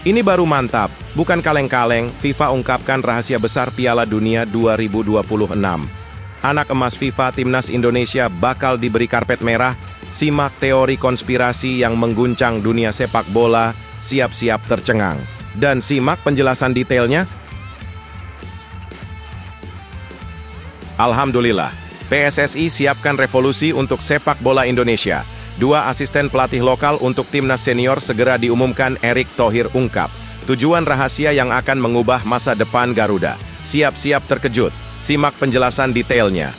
Ini baru mantap, bukan kaleng-kaleng. FIFA ungkapkan rahasia besar Piala Dunia 2026. Anak emas FIFA Timnas Indonesia bakal diberi karpet merah. Simak teori konspirasi yang mengguncang dunia sepak bola, siap-siap tercengang. Dan simak penjelasan detailnya. Alhamdulillah, PSSI siapkan revolusi untuk sepak bola Indonesia. 2 asisten pelatih lokal untuk timnas senior segera diumumkan, Erick Thohir ungkap. Tujuan rahasia yang akan mengubah masa depan Garuda. Siap-siap terkejut. Simak penjelasan detailnya.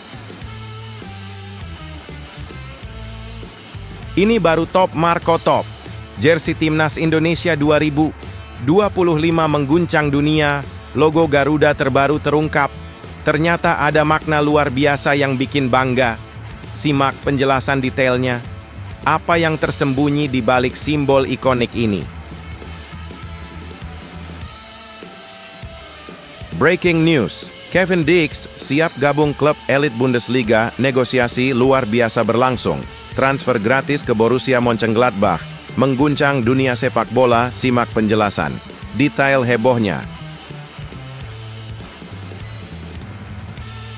Ini baru top Marco Top. Jersey Timnas Indonesia 2025 mengguncang dunia. Logo Garuda terbaru terungkap. Ternyata ada makna luar biasa yang bikin bangga. Simak penjelasan detailnya. Apa yang tersembunyi di balik simbol ikonik ini? Breaking news, Kevin Dix siap gabung klub elit Bundesliga, negosiasi luar biasa berlangsung. Transfer gratis ke Borussia Mönchengladbach, mengguncang dunia sepak bola. Simak penjelasan. Detail hebohnya.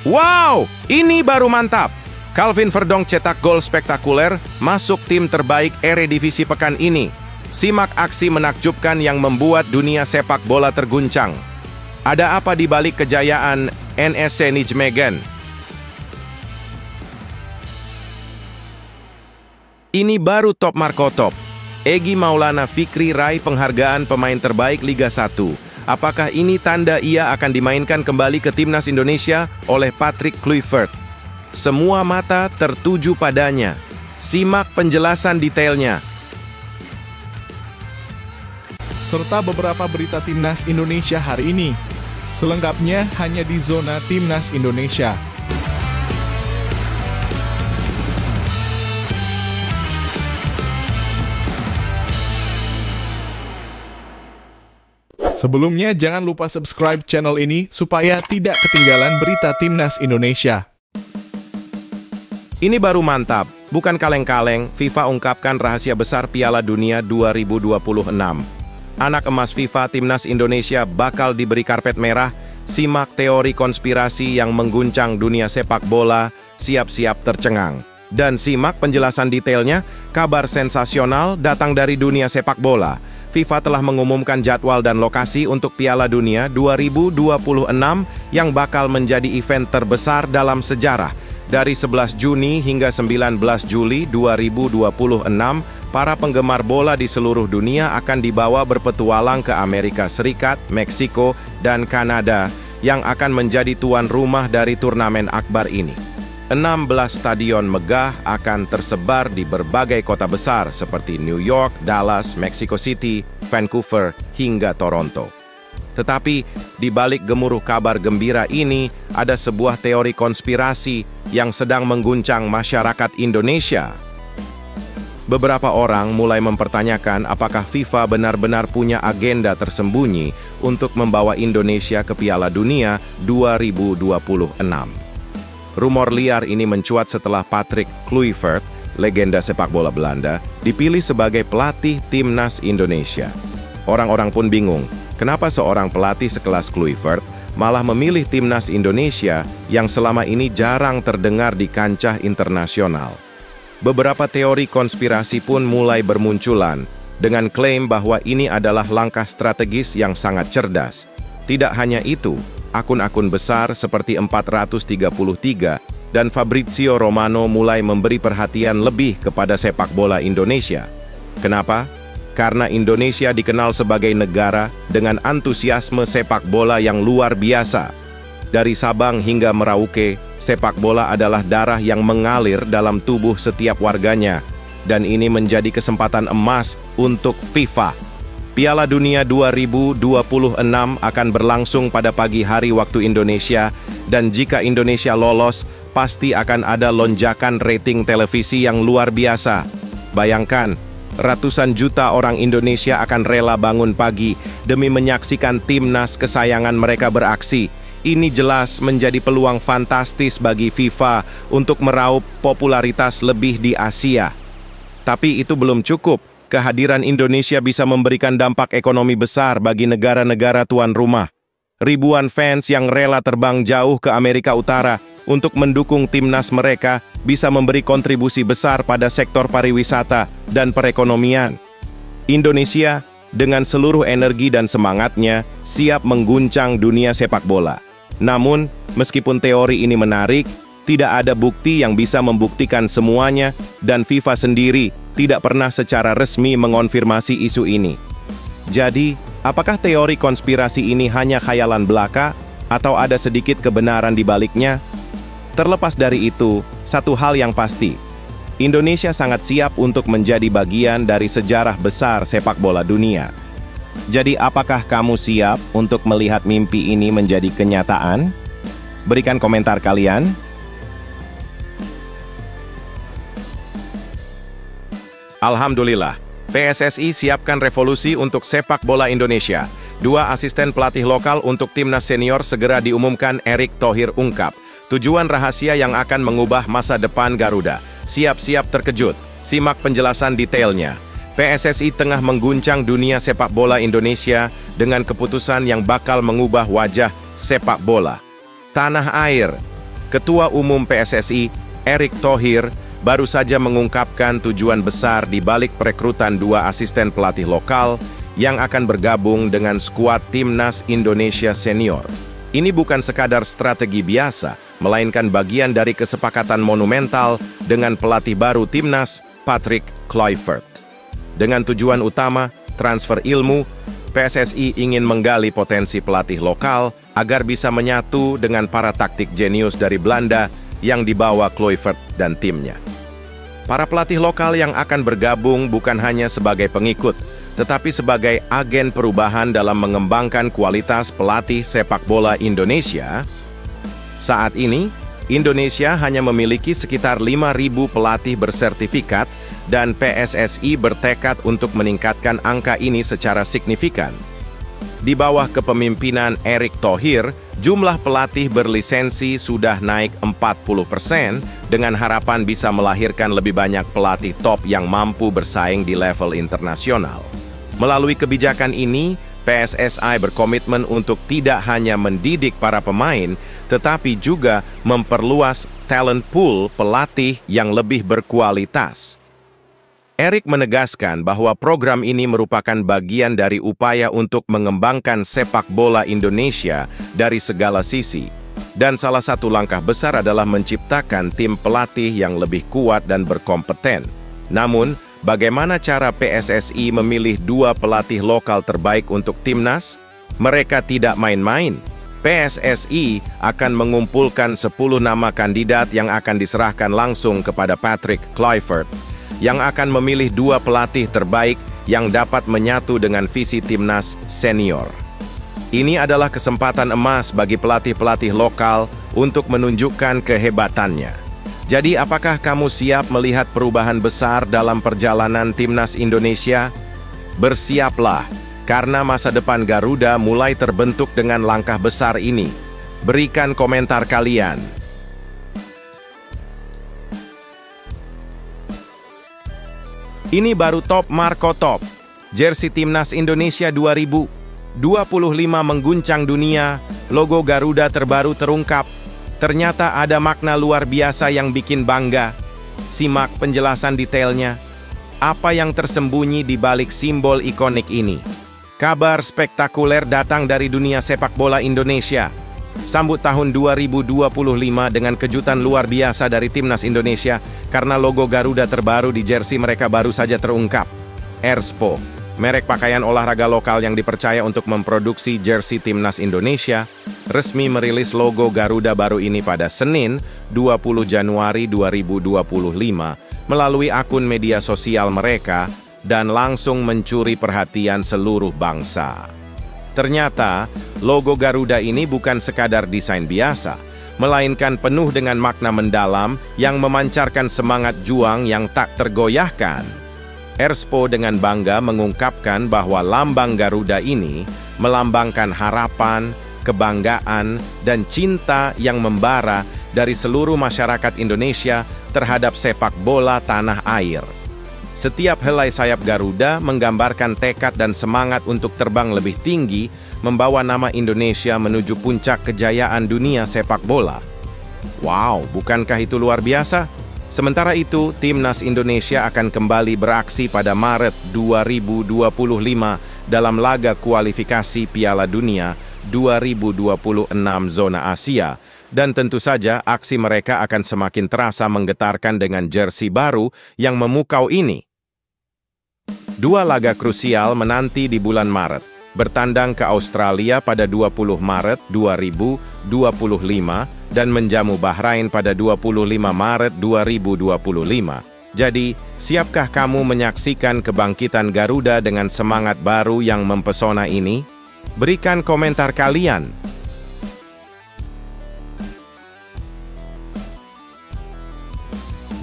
Wow, ini baru mantap! Calvin Verdong cetak gol spektakuler, masuk tim terbaik Eredivisie pekan ini. Simak aksi menakjubkan yang membuat dunia sepak bola terguncang. Ada apa di balik kejayaan NSC Nijmegen? Ini baru top Marco Top. Egy Maulana Fikri raih penghargaan pemain terbaik Liga 1. Apakah ini tanda ia akan dimainkan kembali ke timnas Indonesia oleh Patrick Kluivert? Semua mata tertuju padanya. Simak penjelasan detailnya. Serta beberapa berita Timnas Indonesia hari ini. Selengkapnya hanya di Zona Timnas Indonesia. Sebelumnya jangan lupa subscribe channel ini supaya tidak ketinggalan berita Timnas Indonesia. Ini baru mantap, bukan kaleng-kaleng. FIFA ungkapkan rahasia besar Piala Dunia 2026. Anak emas FIFA Timnas Indonesia bakal diberi karpet merah. Simak teori konspirasi yang mengguncang dunia sepak bola, siap-siap tercengang. Dan simak penjelasan detailnya. Kabar sensasional datang dari dunia sepak bola. FIFA telah mengumumkan jadwal dan lokasi untuk Piala Dunia 2026 yang bakal menjadi event terbesar dalam sejarah. Dari 11 Juni hingga 19 Juli 2026, para penggemar bola di seluruh dunia akan dibawa berpetualang ke Amerika Serikat, Meksiko, dan Kanada yang akan menjadi tuan rumah dari turnamen akbar ini. 16 stadion megah akan tersebar di berbagai kota besar seperti New York, Dallas, Mexico City, Vancouver, hingga Toronto. Tetapi, di balik gemuruh kabar gembira ini, ada sebuah teori konspirasi yang sedang mengguncang masyarakat Indonesia. Beberapa orang mulai mempertanyakan apakah FIFA benar-benar punya agenda tersembunyi untuk membawa Indonesia ke Piala Dunia 2026. Rumor liar ini mencuat setelah Patrick Kluivert, legenda sepak bola Belanda, dipilih sebagai pelatih timnas Indonesia. Orang-orang pun bingung, kenapa seorang pelatih sekelas Kluivert malah memilih timnas Indonesia yang selama ini jarang terdengar di kancah internasional. Beberapa teori konspirasi pun mulai bermunculan dengan klaim bahwa ini adalah langkah strategis yang sangat cerdas. Tidak hanya itu, akun-akun besar seperti 433 dan Fabrizio Romano mulai memberi perhatian lebih kepada sepak bola Indonesia. Kenapa? Karena Indonesia dikenal sebagai negara dengan antusiasme sepak bola yang luar biasa. Dari Sabang hingga Merauke, sepak bola adalah darah yang mengalir dalam tubuh setiap warganya. Dan ini menjadi kesempatan emas untuk FIFA. Piala Dunia 2026 akan berlangsung pada pagi hari waktu Indonesia, dan jika Indonesia lolos, pasti akan ada lonjakan rating televisi yang luar biasa. Bayangkan, ratusan juta orang Indonesia akan rela bangun pagi demi menyaksikan timnas kesayangan mereka beraksi. Ini jelas menjadi peluang fantastis bagi FIFA untuk meraup popularitas lebih di Asia. Tapi itu belum cukup. kehadiran Indonesia bisa memberikan dampak ekonomi besar bagi negara-negara tuan rumah. Ribuan fans yang rela terbang jauh ke Amerika Utara untuk mendukung timnas mereka bisa memberi kontribusi besar pada sektor pariwisata dan perekonomian. Indonesia, dengan seluruh energi dan semangatnya, siap mengguncang dunia sepak bola. Namun, meskipun teori ini menarik, tidak ada bukti yang bisa membuktikan semuanya, dan FIFA sendiri tidak pernah secara resmi mengonfirmasi isu ini. Jadi, apakah teori konspirasi ini hanya khayalan belaka, atau ada sedikit kebenaran di baliknya? Terlepas dari itu, satu hal yang pasti, Indonesia sangat siap untuk menjadi bagian dari sejarah besar sepak bola dunia. Jadi, apakah kamu siap untuk melihat mimpi ini menjadi kenyataan? Berikan komentar kalian. Alhamdulillah, PSSI siapkan revolusi untuk sepak bola Indonesia. 2 asisten pelatih lokal untuk timnas senior segera diumumkan, Erick Thohir ungkap. Tujuan rahasia yang akan mengubah masa depan Garuda. Siap-siap terkejut, simak penjelasan detailnya. PSSI tengah mengguncang dunia sepak bola Indonesia dengan keputusan yang bakal mengubah wajah sepak bola tanah air. Ketua Umum PSSI, Erick Thohir, baru saja mengungkapkan tujuan besar di balik perekrutan 2 asisten pelatih lokal yang akan bergabung dengan skuad timnas Indonesia senior. Ini bukan sekadar strategi biasa, melainkan bagian dari kesepakatan monumental dengan pelatih baru timnas, Patrick Kluivert. Dengan tujuan utama, transfer ilmu, PSSI ingin menggali potensi pelatih lokal agar bisa menyatu dengan para taktik jenius dari Belanda yang dibawa Kluivert dan timnya. Para pelatih lokal yang akan bergabung bukan hanya sebagai pengikut, tetapi sebagai agen perubahan dalam mengembangkan kualitas pelatih sepak bola Indonesia. Saat ini, Indonesia hanya memiliki sekitar 5.000 pelatih bersertifikat dan PSSI bertekad untuk meningkatkan angka ini secara signifikan. Di bawah kepemimpinan Erick Thohir, jumlah pelatih berlisensi sudah naik 40% dengan harapan bisa melahirkan lebih banyak pelatih top yang mampu bersaing di level internasional. Melalui kebijakan ini, PSSI berkomitmen untuk tidak hanya mendidik para pemain, tetapi juga memperluas talent pool pelatih yang lebih berkualitas. Erick menegaskan bahwa program ini merupakan bagian dari upaya untuk mengembangkan sepak bola Indonesia dari segala sisi. Dan salah satu langkah besar adalah menciptakan tim pelatih yang lebih kuat dan berkompeten. Namun, bagaimana cara PSSI memilih 2 pelatih lokal terbaik untuk timnas? Mereka tidak main-main. PSSI akan mengumpulkan 10 nama kandidat yang akan diserahkan langsung kepada Patrick Kluivert, yang akan memilih 2 pelatih terbaik yang dapat menyatu dengan visi timnas senior. Ini adalah kesempatan emas bagi pelatih-pelatih lokal untuk menunjukkan kehebatannya. Jadi, apakah kamu siap melihat perubahan besar dalam perjalanan timnas Indonesia? Bersiaplah, karena masa depan Garuda mulai terbentuk dengan langkah besar ini. Berikan komentar kalian. Ini baru top Marco Top. Jersey Timnas Indonesia 2025 mengguncang dunia, logo Garuda terbaru terungkap. Ternyata ada makna luar biasa yang bikin bangga. Simak penjelasan detailnya. Apa yang tersembunyi di balik simbol ikonik ini? Kabar spektakuler datang dari dunia sepak bola Indonesia. Sambut tahun 2025 dengan kejutan luar biasa dari Timnas Indonesia karena logo Garuda terbaru di jersey mereka baru saja terungkap. Erspo, merek pakaian olahraga lokal yang dipercaya untuk memproduksi jersey Timnas Indonesia, resmi merilis logo Garuda baru ini pada Senin, 20 Januari 2025 melalui akun media sosial mereka dan langsung mencuri perhatian seluruh bangsa. Ternyata, logo Garuda ini bukan sekadar desain biasa, melainkan penuh dengan makna mendalam yang memancarkan semangat juang yang tak tergoyahkan. Erspo dengan bangga mengungkapkan bahwa lambang Garuda ini melambangkan harapan, kebanggaan, dan cinta yang membara dari seluruh masyarakat Indonesia terhadap sepak bola tanah air. Setiap helai sayap Garuda menggambarkan tekad dan semangat untuk terbang lebih tinggi, membawa nama Indonesia menuju puncak kejayaan dunia sepak bola. Wow, bukankah itu luar biasa? Sementara itu, Timnas Indonesia akan kembali beraksi pada Maret 2025 dalam laga kualifikasi Piala Dunia 2026 zona Asia. Dan tentu saja aksi mereka akan semakin terasa menggetarkan dengan jersey baru yang memukau ini. Dua laga krusial menanti di bulan Maret. Bertandang ke Australia pada 20 Maret 2025 dan menjamu Bahrain pada 25 Maret 2025. Jadi, siapkah kamu menyaksikan kebangkitan Garuda dengan semangat baru yang mempesona ini? Berikan komentar kalian.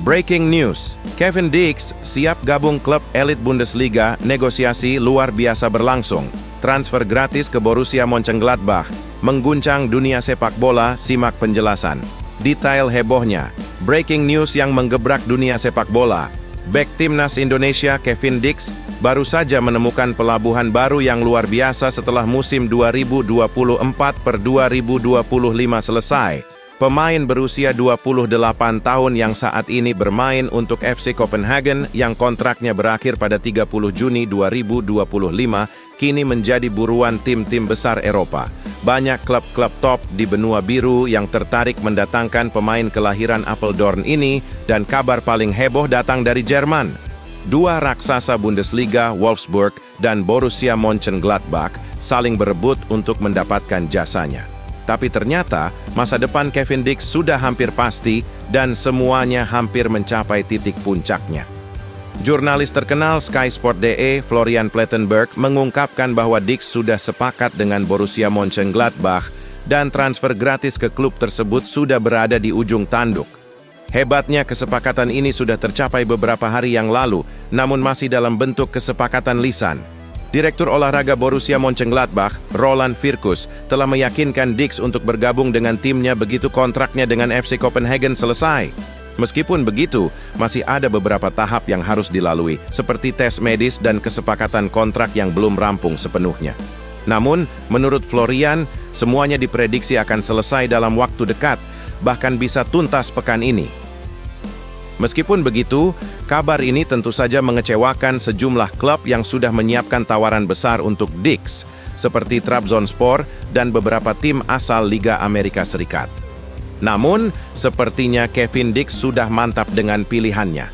Breaking news, Kevin Dix siap gabung klub elit Bundesliga, negosiasi luar biasa berlangsung. Transfer gratis ke Borussia Mönchengladbach, mengguncang dunia sepak bola, simak penjelasan. Detail hebohnya, breaking news yang menggebrak dunia sepak bola. Bek Timnas Indonesia Kevin Dix baru saja menemukan pelabuhan baru yang luar biasa setelah musim 2024/2025 selesai. Pemain berusia 28 tahun yang saat ini bermain untuk FC Copenhagen yang kontraknya berakhir pada 30 Juni 2025 kini menjadi buruan tim-tim besar Eropa. Banyak klub-klub top di benua biru yang tertarik mendatangkan pemain kelahiran Apeldoorn ini dan kabar paling heboh datang dari Jerman. Dua raksasa Bundesliga, Wolfsburg dan Borussia Mönchengladbach saling berebut untuk mendapatkan jasanya. Tapi ternyata, masa depan Kevin Dix sudah hampir pasti dan semuanya hampir mencapai titik puncaknya. Jurnalis terkenal SkySport.de, Florian Plettenberg, mengungkapkan bahwa Dix sudah sepakat dengan Borussia Mönchengladbach dan transfer gratis ke klub tersebut sudah berada di ujung tanduk. Hebatnya kesepakatan ini sudah tercapai beberapa hari yang lalu, namun masih dalam bentuk kesepakatan lisan. Direktur olahraga Borussia Mönchengladbach, Roland Virkus, telah meyakinkan Dix untuk bergabung dengan timnya begitu kontraknya dengan FC Copenhagen selesai. Meskipun begitu, masih ada beberapa tahap yang harus dilalui, seperti tes medis dan kesepakatan kontrak yang belum rampung sepenuhnya. Namun, menurut Florian, semuanya diprediksi akan selesai dalam waktu dekat, bahkan bisa tuntas pekan ini. Meskipun begitu, kabar ini tentu saja mengecewakan sejumlah klub yang sudah menyiapkan tawaran besar untuk Dix, seperti Trabzonspor dan beberapa tim asal Liga Amerika Serikat. Namun, sepertinya Kevin Dix sudah mantap dengan pilihannya.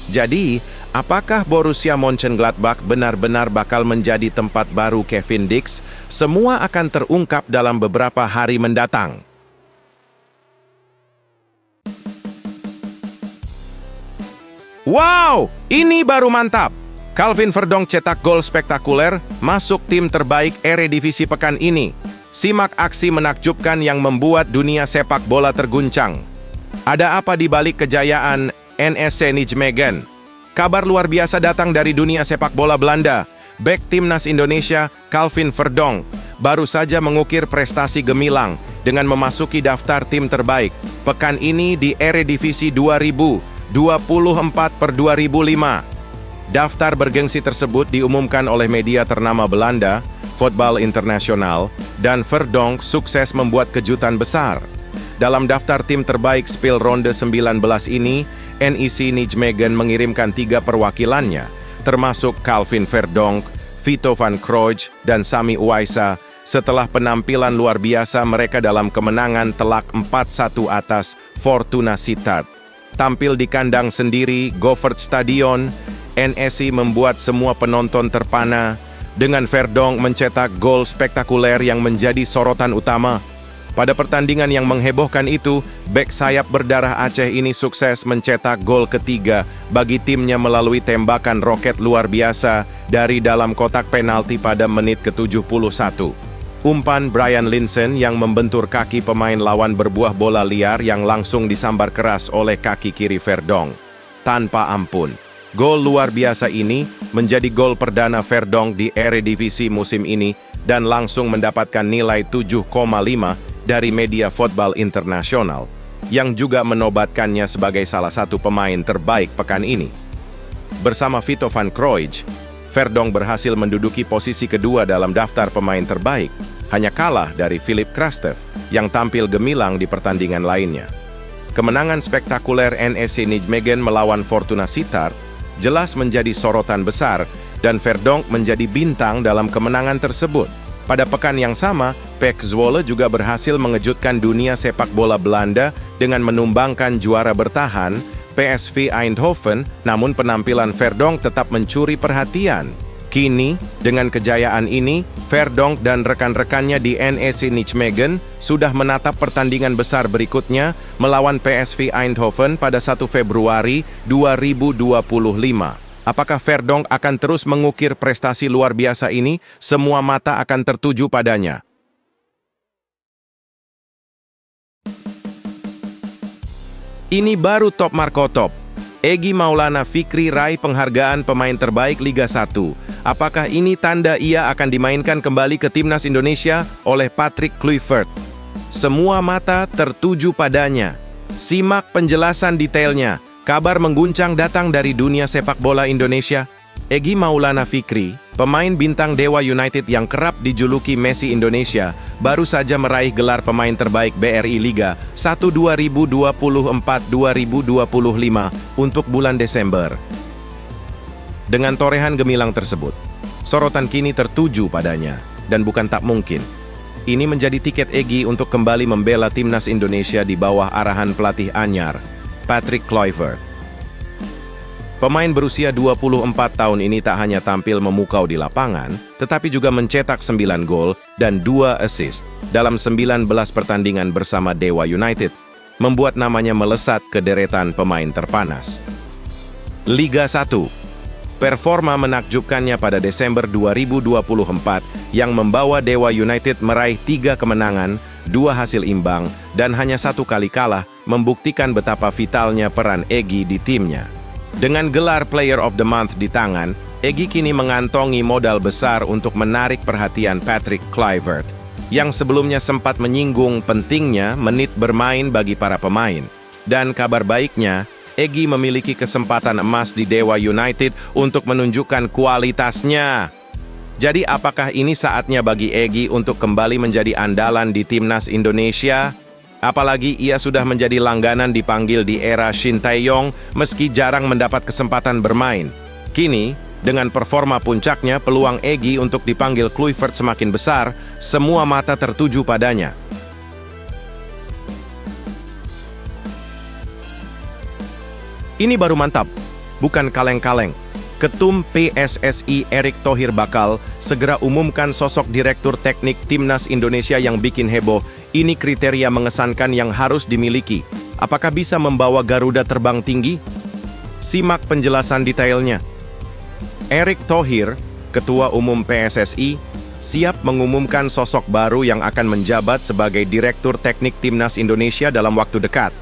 Jadi, apakah Borussia Mönchengladbach benar-benar bakal menjadi tempat baru Kevin Dix? Semua akan terungkap dalam beberapa hari mendatang. Wow, ini baru mantap! Calvin Verdonk cetak gol spektakuler, masuk tim terbaik Eredivisie pekan ini. Simak aksi menakjubkan yang membuat dunia sepak bola terguncang. Ada apa di balik kejayaan NSC Nijmegen? Kabar luar biasa datang dari dunia sepak bola Belanda. Bek Timnas Indonesia, Calvin Verdonk, baru saja mengukir prestasi gemilang dengan memasuki daftar tim terbaik pekan ini di Eredivisie 2024/2005. Daftar bergengsi tersebut diumumkan oleh media ternama Belanda, Voetbal International, dan Verdonk sukses membuat kejutan besar. Dalam daftar tim terbaik Speelronde 19 ini, NEC Nijmegen mengirimkan 3 perwakilannya, termasuk Calvin Verdonk, Vito van Krooj, dan Sami Uwaisa, setelah penampilan luar biasa mereka dalam kemenangan telak 4-1 atas Fortuna Sittard. Tampil di kandang sendiri, Goffert Stadion, NEC membuat semua penonton terpana dengan Verdonk mencetak gol spektakuler yang menjadi sorotan utama. Pada pertandingan yang menghebohkan itu, bek sayap berdarah Aceh ini sukses mencetak gol ketiga bagi timnya melalui tembakan roket luar biasa dari dalam kotak penalti pada menit ke-71. Umpan Brian Linssen yang membentur kaki pemain lawan berbuah bola liar yang langsung disambar keras oleh kaki kiri Verdonk. Tanpa ampun. Gol luar biasa ini menjadi gol perdana Verdonk di Eredivisie musim ini dan langsung mendapatkan nilai 7,5 dari media Voetbal International, yang juga menobatkannya sebagai salah satu pemain terbaik pekan ini. Bersama Vito van Krooij, Verdonk berhasil menduduki posisi kedua dalam daftar pemain terbaik, hanya kalah dari Philip Krastev yang tampil gemilang di pertandingan lainnya. Kemenangan spektakuler NEC Nijmegen melawan Fortuna Sittard jelas menjadi sorotan besar dan Verdonk menjadi bintang dalam kemenangan tersebut. Pada pekan yang sama, PEC Zwolle juga berhasil mengejutkan dunia sepak bola Belanda dengan menumbangkan juara bertahan PSV Eindhoven, namun penampilan Verdonk tetap mencuri perhatian. Kini, dengan kejayaan ini, Verdonk dan rekan-rekannya di NEC Nijmegen sudah menatap pertandingan besar berikutnya melawan PSV Eindhoven pada 1 Februari 2025. Apakah Verdonk akan terus mengukir prestasi luar biasa ini? Semua mata akan tertuju padanya. Ini baru top Marco Top. Egy Maulana Fikri raih penghargaan pemain terbaik Liga 1. Apakah ini tanda ia akan dimainkan kembali ke timnas Indonesia oleh Patrick Kluivert? Semua mata tertuju padanya. Simak penjelasan detailnya. Kabar mengguncang datang dari dunia sepak bola Indonesia. Egy Maulana Fikri, pemain bintang Dewa United yang kerap dijuluki Messi Indonesia, baru saja meraih gelar pemain terbaik BRI Liga 1 2024-2025 untuk bulan Desember. Dengan torehan gemilang tersebut, sorotan kini tertuju padanya, dan bukan tak mungkin. Ini menjadi tiket Egy untuk kembali membela timnas Indonesia di bawah arahan pelatih anyar, Patrick Kluivert. Pemain berusia 24 tahun ini tak hanya tampil memukau di lapangan, tetapi juga mencetak 9 gol dan 2 assist dalam 19 pertandingan bersama Dewa United, membuat namanya melesat ke deretan pemain terpanas. Liga 1. Performa menakjubkannya pada Desember 2024 yang membawa Dewa United meraih 3 kemenangan, 2 hasil imbang, dan hanya 1 kali kalah, membuktikan betapa vitalnya peran Egy di timnya. Dengan gelar Player of the Month di tangan, Egy kini mengantongi modal besar untuk menarik perhatian Patrick Kluivert, yang sebelumnya sempat menyinggung pentingnya menit bermain bagi para pemain. Dan kabar baiknya, Egy memiliki kesempatan emas di Dewa United untuk menunjukkan kualitasnya. Jadi apakah ini saatnya bagi Egy untuk kembali menjadi andalan di timnas Indonesia? Apalagi ia sudah menjadi langganan dipanggil di era Shin Tae-yong meski jarang mendapat kesempatan bermain. Kini, dengan performa puncaknya, peluang Egy untuk dipanggil Kluivert semakin besar, semua mata tertuju padanya. Ini baru mantap, bukan kaleng-kaleng. Ketum PSSI Erick Thohir bakal segera umumkan sosok Direktur Teknik Timnas Indonesia yang bikin heboh. Ini kriteria mengesankan yang harus dimiliki. Apakah bisa membawa Garuda terbang tinggi? Simak penjelasan detailnya. Erick Thohir, Ketua Umum PSSI, siap mengumumkan sosok baru yang akan menjabat sebagai Direktur Teknik Timnas Indonesia dalam waktu dekat.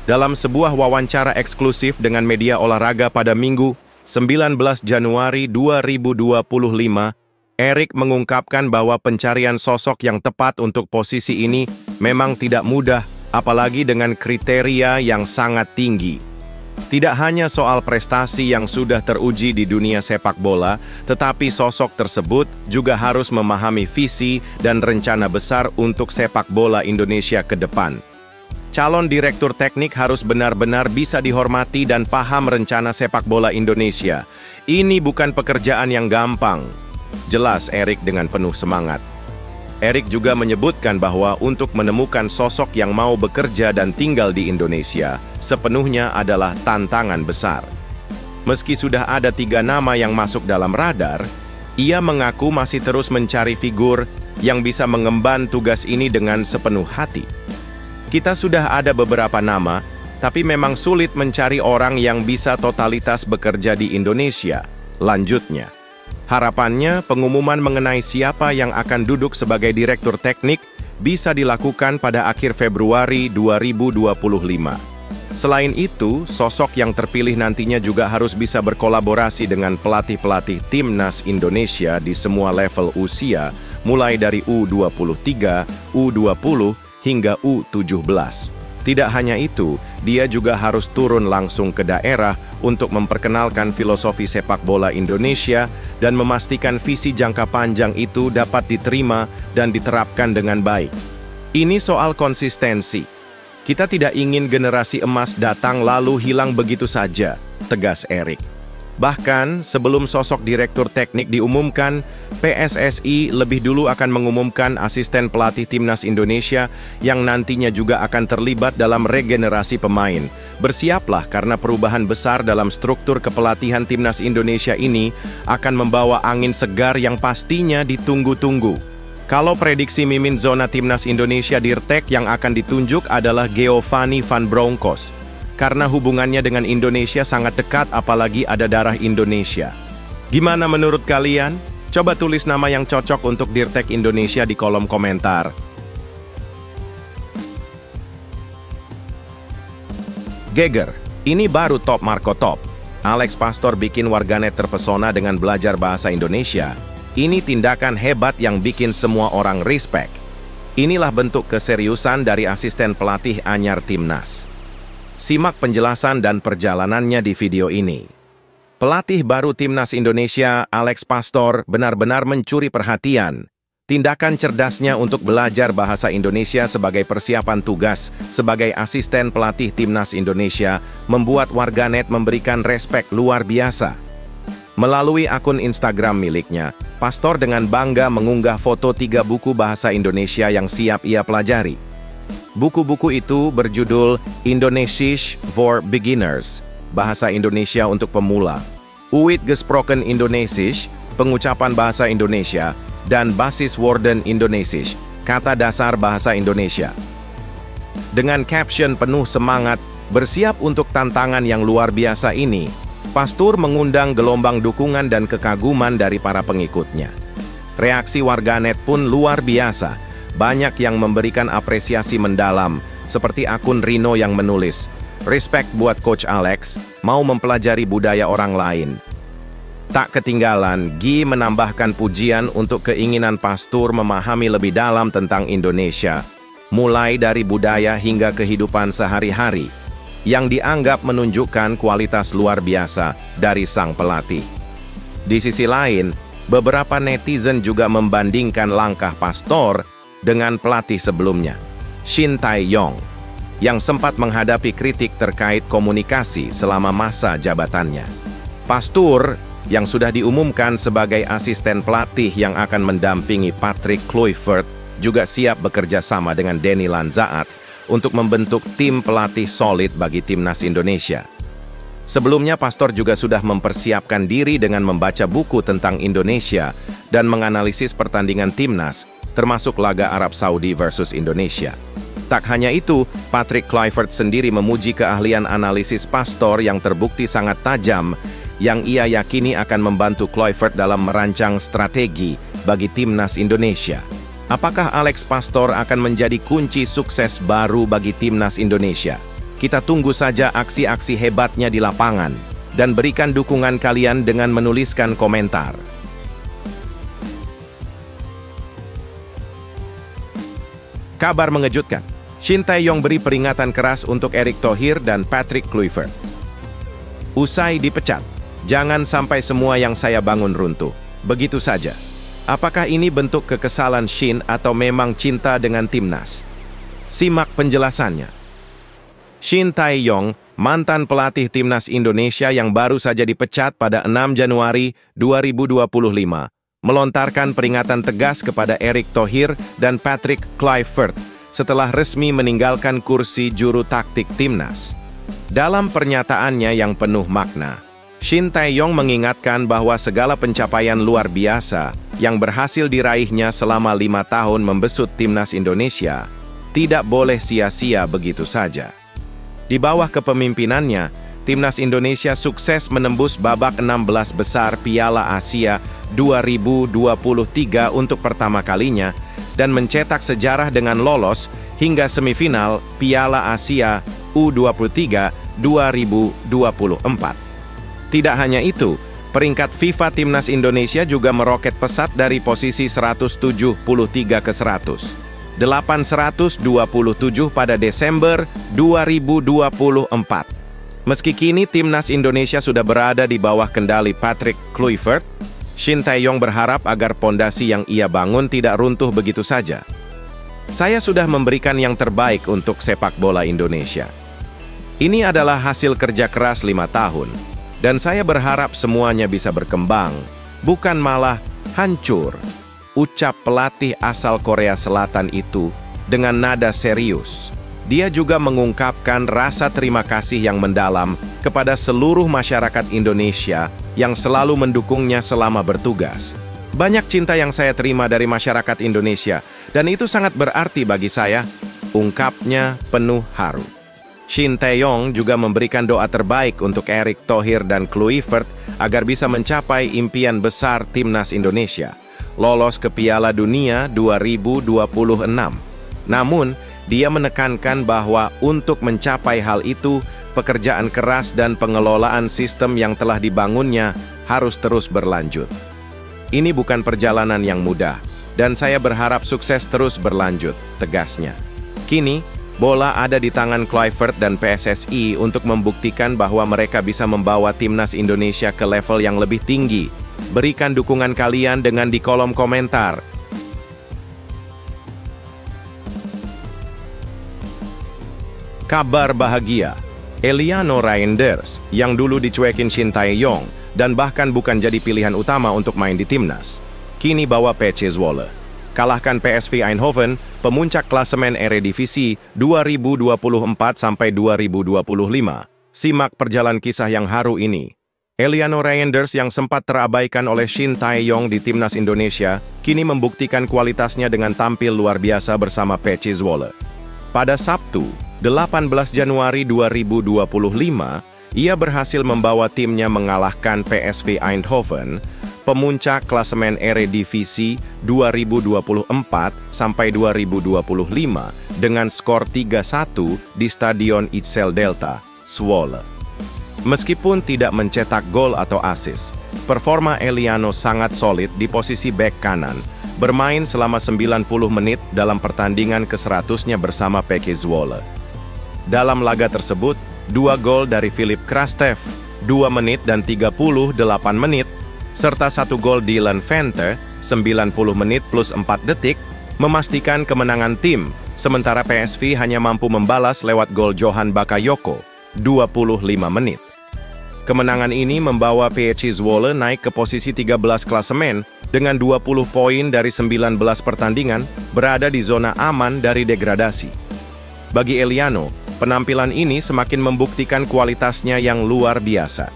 Dalam sebuah wawancara eksklusif dengan media olahraga pada Minggu, 19 Januari 2025, Erick mengungkapkan bahwa pencarian sosok yang tepat untuk posisi ini memang tidak mudah, apalagi dengan kriteria yang sangat tinggi. Tidak hanya soal prestasi yang sudah teruji di dunia sepak bola, tetapi sosok tersebut juga harus memahami visi dan rencana besar untuk sepak bola Indonesia ke depan. Calon direktur teknik harus benar-benar bisa dihormati dan paham rencana sepak bola Indonesia. Ini bukan pekerjaan yang gampang, jelas Erick dengan penuh semangat. Erick juga menyebutkan bahwa untuk menemukan sosok yang mau bekerja dan tinggal di Indonesia, sepenuhnya adalah tantangan besar. Meski sudah ada 3 nama yang masuk dalam radar, ia mengaku masih terus mencari figur yang bisa mengemban tugas ini dengan sepenuh hati. Kita sudah ada beberapa nama, tapi memang sulit mencari orang yang bisa totalitas bekerja di Indonesia, lanjutnya. Harapannya, pengumuman mengenai siapa yang akan duduk sebagai direktur teknik bisa dilakukan pada akhir Februari 2025. Selain itu, sosok yang terpilih nantinya juga harus bisa berkolaborasi dengan pelatih-pelatih timnas Indonesia di semua level usia, mulai dari U23, U20, hingga U17. Tidak hanya itu, dia juga harus turun langsung ke daerah untuk memperkenalkan filosofi sepak bola Indonesia dan memastikan visi jangka panjang itu dapat diterima dan diterapkan dengan baik. Ini soal konsistensi. Kita tidak ingin generasi emas datang lalu hilang begitu saja, tegas Erik. Bahkan, sebelum sosok direktur teknik diumumkan, PSSI lebih dulu akan mengumumkan asisten pelatih Timnas Indonesia yang nantinya juga akan terlibat dalam regenerasi pemain. Bersiaplah karena perubahan besar dalam struktur kepelatihan Timnas Indonesia ini akan membawa angin segar yang pastinya ditunggu-tunggu. Kalau prediksi Mimin zona Timnas Indonesia Dirtek yang akan ditunjuk adalah Giovanni Van Bronckhorst. Karena hubungannya dengan Indonesia sangat dekat apalagi ada darah Indonesia. Gimana menurut kalian? Coba tulis nama yang cocok untuk Dirtek Indonesia di kolom komentar. Geger, ini baru top Marco Top. Alex Pastor bikin warganet terpesona dengan belajar bahasa Indonesia. Ini tindakan hebat yang bikin semua orang respect. Inilah bentuk keseriusan dari asisten pelatih anyar Timnas. Simak penjelasan dan perjalanannya di video ini. Pelatih baru Timnas Indonesia, Alex Pastor, benar-benar mencuri perhatian. Tindakan cerdasnya untuk belajar bahasa Indonesia sebagai persiapan tugas sebagai asisten pelatih Timnas Indonesia membuat warganet memberikan respek luar biasa. Melalui akun Instagram miliknya, Pastor dengan bangga mengunggah foto 3 buku bahasa Indonesia yang siap ia pelajari. Buku-buku itu berjudul Indonesisch voor Beginners, Bahasa Indonesia untuk Pemula, Uit Gesproken Indonesisch, Pengucapan Bahasa Indonesia, dan Basiswoorden Indonesisch, Kata Dasar Bahasa Indonesia. Dengan caption penuh semangat, bersiap untuk tantangan yang luar biasa ini, Pastor mengundang gelombang dukungan dan kekaguman dari para pengikutnya. Reaksi warganet pun luar biasa. Banyak yang memberikan apresiasi mendalam, seperti akun Rino yang menulis, "Respect buat Coach Alex, mau mempelajari budaya orang lain." Tak ketinggalan, Gi menambahkan pujian untuk keinginan Pastor memahami lebih dalam tentang Indonesia, mulai dari budaya hingga kehidupan sehari-hari, yang dianggap menunjukkan kualitas luar biasa dari sang pelatih. Di sisi lain, beberapa netizen juga membandingkan langkah Pastor dengan pelatih sebelumnya, Shin Tae-yong, yang sempat menghadapi kritik terkait komunikasi selama masa jabatannya. Pastor, yang sudah diumumkan sebagai asisten pelatih yang akan mendampingi Patrick Kluivert, juga siap bekerja sama dengan Denny Lanzaat untuk membentuk tim pelatih solid bagi Timnas Indonesia. Sebelumnya, Pastor juga sudah mempersiapkan diri dengan membaca buku tentang Indonesia dan menganalisis pertandingan Timnas, termasuk laga Arab Saudi versus Indonesia. Tak hanya itu, Patrick Kluivert sendiri memuji keahlian analisis Pastor yang terbukti sangat tajam, yang ia yakini akan membantu Kluivert dalam merancang strategi bagi Timnas Indonesia. Apakah Alex Pastor akan menjadi kunci sukses baru bagi Timnas Indonesia? Kita tunggu saja aksi-aksi hebatnya di lapangan, dan berikan dukungan kalian dengan menuliskan komentar. Kabar mengejutkan, Shin Tae-yong beri peringatan keras untuk Erick Thohir dan Patrick Kluivert. Usai dipecat, jangan sampai semua yang saya bangun runtuh. Begitu saja. Apakah ini bentuk kekesalan Shin atau memang cinta dengan Timnas? Simak penjelasannya. Shin Tae-yong, mantan pelatih Timnas Indonesia yang baru saja dipecat pada 6 Januari 2025, melontarkan peringatan tegas kepada Erick Thohir dan Patrick Kluivert setelah resmi meninggalkan kursi juru taktik Timnas. Dalam pernyataannya yang penuh makna, Shin Tae-yong mengingatkan bahwa segala pencapaian luar biasa yang berhasil diraihnya selama 5 tahun membesut Timnas Indonesia tidak boleh sia-sia begitu saja. Di bawah kepemimpinannya, Timnas Indonesia sukses menembus babak 16 besar Piala Asia 2023 untuk pertama kalinya dan mencetak sejarah dengan lolos hingga semifinal Piala Asia U23 2024. Tidak hanya itu, peringkat FIFA Timnas Indonesia juga meroket pesat dari posisi 173 ke 100. 827 pada Desember 2024. Meski kini timnas Indonesia sudah berada di bawah kendali Patrick Kluivert, Shin Tae-yong berharap agar pondasi yang ia bangun tidak runtuh begitu saja. Saya sudah memberikan yang terbaik untuk sepak bola Indonesia. Ini adalah hasil kerja keras 5 tahun, dan saya berharap semuanya bisa berkembang, bukan malah hancur, ucap pelatih asal Korea Selatan itu dengan nada serius. Dia juga mengungkapkan rasa terima kasih yang mendalam kepada seluruh masyarakat Indonesia yang selalu mendukungnya selama bertugas. Banyak cinta yang saya terima dari masyarakat Indonesia, dan itu sangat berarti bagi saya, ungkapnya penuh haru. Shin Tae-yong juga memberikan doa terbaik untuk Erick Thohir dan Kluivert agar bisa mencapai impian besar timnas Indonesia, lolos ke Piala Dunia 2026. Namun, dia menekankan bahwa untuk mencapai hal itu, pekerjaan keras dan pengelolaan sistem yang telah dibangunnya harus terus berlanjut. Ini bukan perjalanan yang mudah, dan saya berharap sukses terus berlanjut, tegasnya. Kini, bola ada di tangan Kluivert dan PSSI untuk membuktikan bahwa mereka bisa membawa timnas Indonesia ke level yang lebih tinggi. Berikan dukungan kalian dengan di kolom komentar. Kabar bahagia, Eliano Reinders, yang dulu dicuekin Shin Tae-yong dan bahkan bukan jadi pilihan utama untuk main di timnas, kini bawa PSV Zwolle. Kalahkan PSV Eindhoven, pemuncak klasemen Eredivisie 2024-2025. Simak perjalanan kisah yang haru ini. Eliano Reinders yang sempat terabaikan oleh Shin Tae-yong di timnas Indonesia, kini membuktikan kualitasnya dengan tampil luar biasa bersama PSV Zwolle. Pada Sabtu, 18 Januari 2025, ia berhasil membawa timnya mengalahkan PSV Eindhoven, pemuncak klasemen Eredivisie 2024-2025 dengan skor 3-1 di Stadion IJssel Delta, Zwolle. Meskipun tidak mencetak gol atau assist, performa Eliano sangat solid di posisi bek kanan, bermain selama 90 menit dalam pertandingan ke-100-nya bersama PSV Zwolle. Dalam laga tersebut, 2 gol dari Filip Krastev, 2 menit dan 38 menit, serta 1 gol Dylan Vente, 90 menit plus 4 detik, memastikan kemenangan tim, sementara PSV hanya mampu membalas lewat gol Johan Bakayoko, 25 menit. Kemenangan ini membawa PSV Zwolle naik ke posisi 13 klasemen, dengan 20 poin dari 19 pertandingan, berada di zona aman dari degradasi. Bagi Eliano, penampilan ini semakin membuktikan kualitasnya yang luar biasa.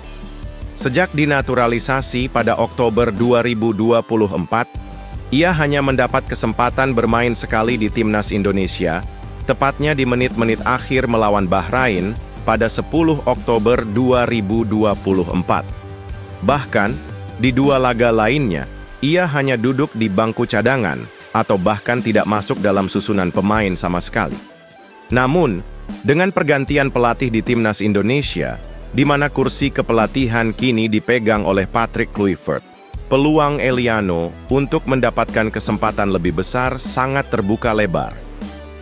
Sejak dinaturalisasi pada Oktober 2024, ia hanya mendapat kesempatan bermain sekali di timnas Indonesia, tepatnya di menit-menit akhir melawan Bahrain pada 10 Oktober 2024. Bahkan, di 2 laga lainnya, ia hanya duduk di bangku cadangan atau bahkan tidak masuk dalam susunan pemain sama sekali. Namun, dengan pergantian pelatih di timnas Indonesia, di mana kursi kepelatihan kini dipegang oleh Patrick Kluivert, peluang Eliano untuk mendapatkan kesempatan lebih besar sangat terbuka lebar.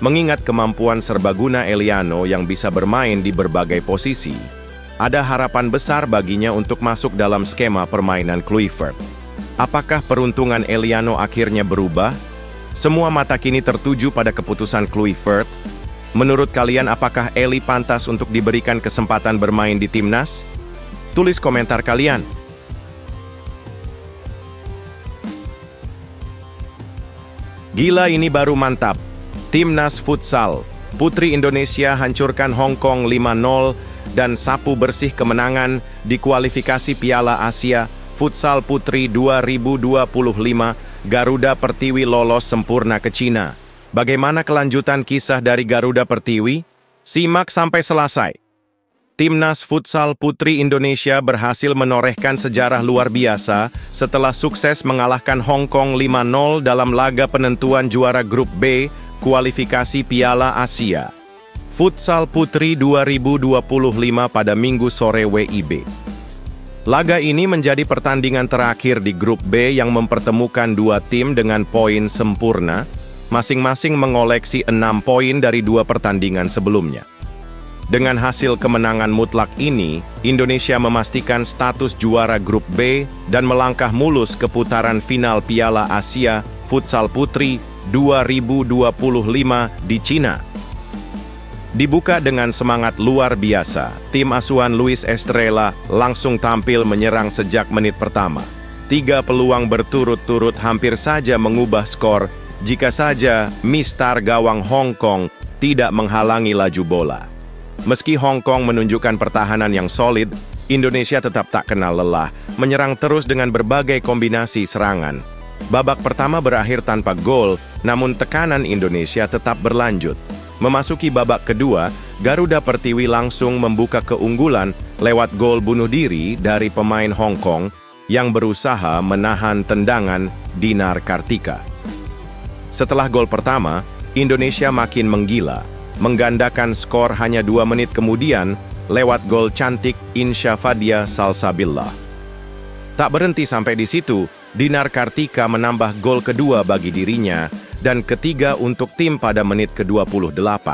Mengingat kemampuan serbaguna Eliano yang bisa bermain di berbagai posisi, ada harapan besar baginya untuk masuk dalam skema permainan Kluivert. Apakah peruntungan Eliano akhirnya berubah? Semua mata kini tertuju pada keputusan Kluivert. Menurut kalian, apakah Eli pantas untuk diberikan kesempatan bermain di timnas? Tulis komentar kalian. Gila, ini baru mantap. Timnas Futsal Putri Indonesia hancurkan Hong Kong 5-0 dan sapu bersih kemenangan di kualifikasi Piala Asia Futsal Putri 2025. Garuda Pertiwi lolos sempurna ke Cina. Bagaimana kelanjutan kisah dari Garuda Pertiwi? Simak sampai selesai. Timnas Futsal Putri Indonesia berhasil menorehkan sejarah luar biasa setelah sukses mengalahkan Hong Kong 5-0 dalam laga penentuan juara Grup B kualifikasi Piala Asia Futsal Putri 2025 pada Minggu sore WIB. Laga ini menjadi pertandingan terakhir di Grup B yang mempertemukan 2 tim dengan poin sempurna. masing-masing mengoleksi 6 poin dari 2 pertandingan sebelumnya. Dengan hasil kemenangan mutlak ini, Indonesia memastikan status juara grup B dan melangkah mulus ke putaran final Piala Asia Futsal Putri 2025 di Cina. Dibuka dengan semangat luar biasa, tim asuhan Luis Estrella langsung tampil menyerang sejak menit pertama. 3 peluang berturut-turut hampir saja mengubah skor jika saja mistar gawang Hong Kong tidak menghalangi laju bola. Meski Hong Kong menunjukkan pertahanan yang solid, Indonesia tetap tak kenal lelah, menyerang terus dengan berbagai kombinasi serangan. Babak pertama berakhir tanpa gol, namun tekanan Indonesia tetap berlanjut. Memasuki babak kedua, Garuda Pertiwi langsung membuka keunggulan lewat gol bunuh diri dari pemain Hong Kong yang berusaha menahan tendangan Dinar Kartika. Setelah gol pertama, Indonesia makin menggila, menggandakan skor hanya 2 menit kemudian lewat gol cantik Insya Fadia Salsabillah. Tak berhenti sampai di situ, Dinar Kartika menambah gol kedua bagi dirinya dan ketiga untuk tim pada menit ke-28.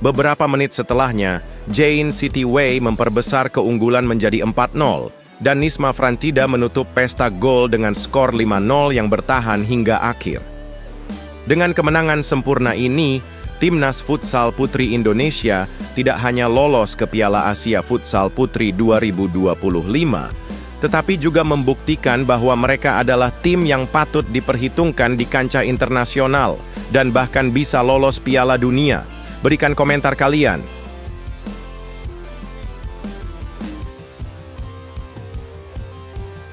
Beberapa menit setelahnya, Jane Sitiway memperbesar keunggulan menjadi 4-0 dan Nisma Frantida menutup pesta gol dengan skor 5-0 yang bertahan hingga akhir. Dengan kemenangan sempurna ini, Timnas Futsal Putri Indonesia tidak hanya lolos ke Piala Asia Futsal Putri 2025, tetapi juga membuktikan bahwa mereka adalah tim yang patut diperhitungkan di kancah internasional dan bahkan bisa lolos Piala Dunia. Berikan komentar kalian.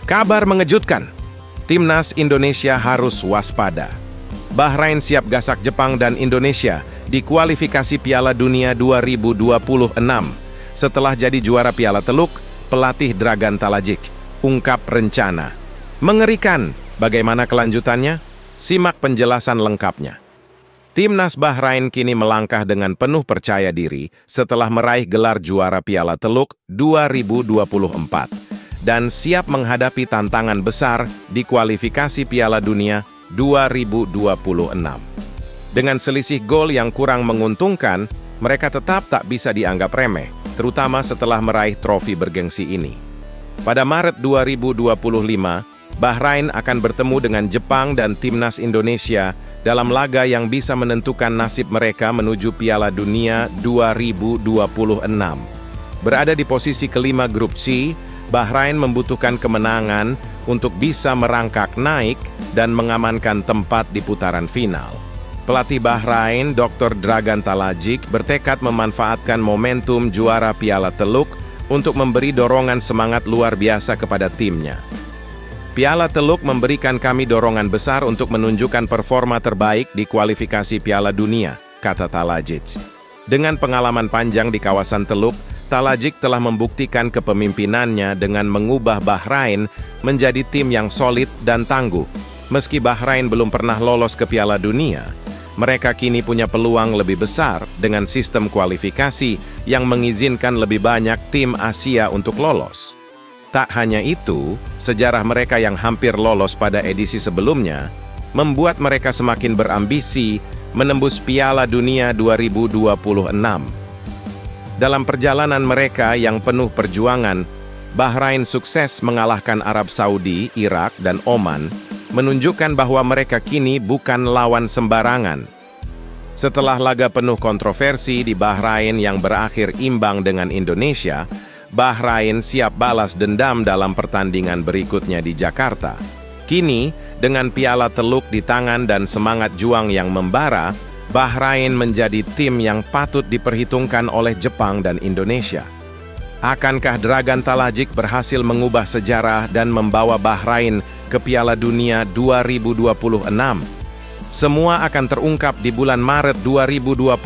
Kabar mengejutkan, Timnas Indonesia harus waspada. Bahrain siap gasak Jepang dan Indonesia di kualifikasi Piala Dunia 2026. Setelah jadi juara Piala Teluk, pelatih Dragan Talajic ungkap rencana. Mengerikan, bagaimana kelanjutannya? Simak penjelasan lengkapnya. Timnas Bahrain kini melangkah dengan penuh percaya diri setelah meraih gelar juara Piala Teluk 2024 dan siap menghadapi tantangan besar di kualifikasi Piala Dunia 2026. Dengan selisih gol yang kurang menguntungkan, mereka tetap tak bisa dianggap remeh, terutama setelah meraih trofi bergengsi ini. Pada Maret 2025, Bahrain akan bertemu dengan Jepang dan Timnas Indonesia dalam laga yang bisa menentukan nasib mereka menuju Piala Dunia 2026. Berada di posisi kelima grup C, Bahrain membutuhkan kemenangan untuk bisa merangkak naik dan mengamankan tempat di putaran final. Pelatih Bahrain, Dr. Dragan Talajic, bertekad memanfaatkan momentum juara Piala Teluk untuk memberi dorongan semangat luar biasa kepada timnya. Piala Teluk memberikan kami dorongan besar untuk menunjukkan performa terbaik di kualifikasi Piala Dunia, kata Talajic. Dengan pengalaman panjang di kawasan Teluk, Talajic telah membuktikan kepemimpinannya dengan mengubah Bahrain menjadi tim yang solid dan tangguh. Meski Bahrain belum pernah lolos ke Piala Dunia, mereka kini punya peluang lebih besar dengan sistem kualifikasi yang mengizinkan lebih banyak tim Asia untuk lolos. Tak hanya itu, sejarah mereka yang hampir lolos pada edisi sebelumnya membuat mereka semakin berambisi menembus Piala Dunia 2026. Dalam perjalanan mereka yang penuh perjuangan, Bahrain sukses mengalahkan Arab Saudi, Irak, dan Oman, menunjukkan bahwa mereka kini bukan lawan sembarangan. Setelah laga penuh kontroversi di Bahrain yang berakhir imbang dengan Indonesia, Bahrain siap balas dendam dalam pertandingan berikutnya di Jakarta. Kini, dengan Piala Teluk di tangan dan semangat juang yang membara, Bahrain menjadi tim yang patut diperhitungkan oleh Jepang dan Indonesia. Akankah Dragan Talajic berhasil mengubah sejarah dan membawa Bahrain ke Piala Dunia 2026? Semua akan terungkap di bulan Maret 2025.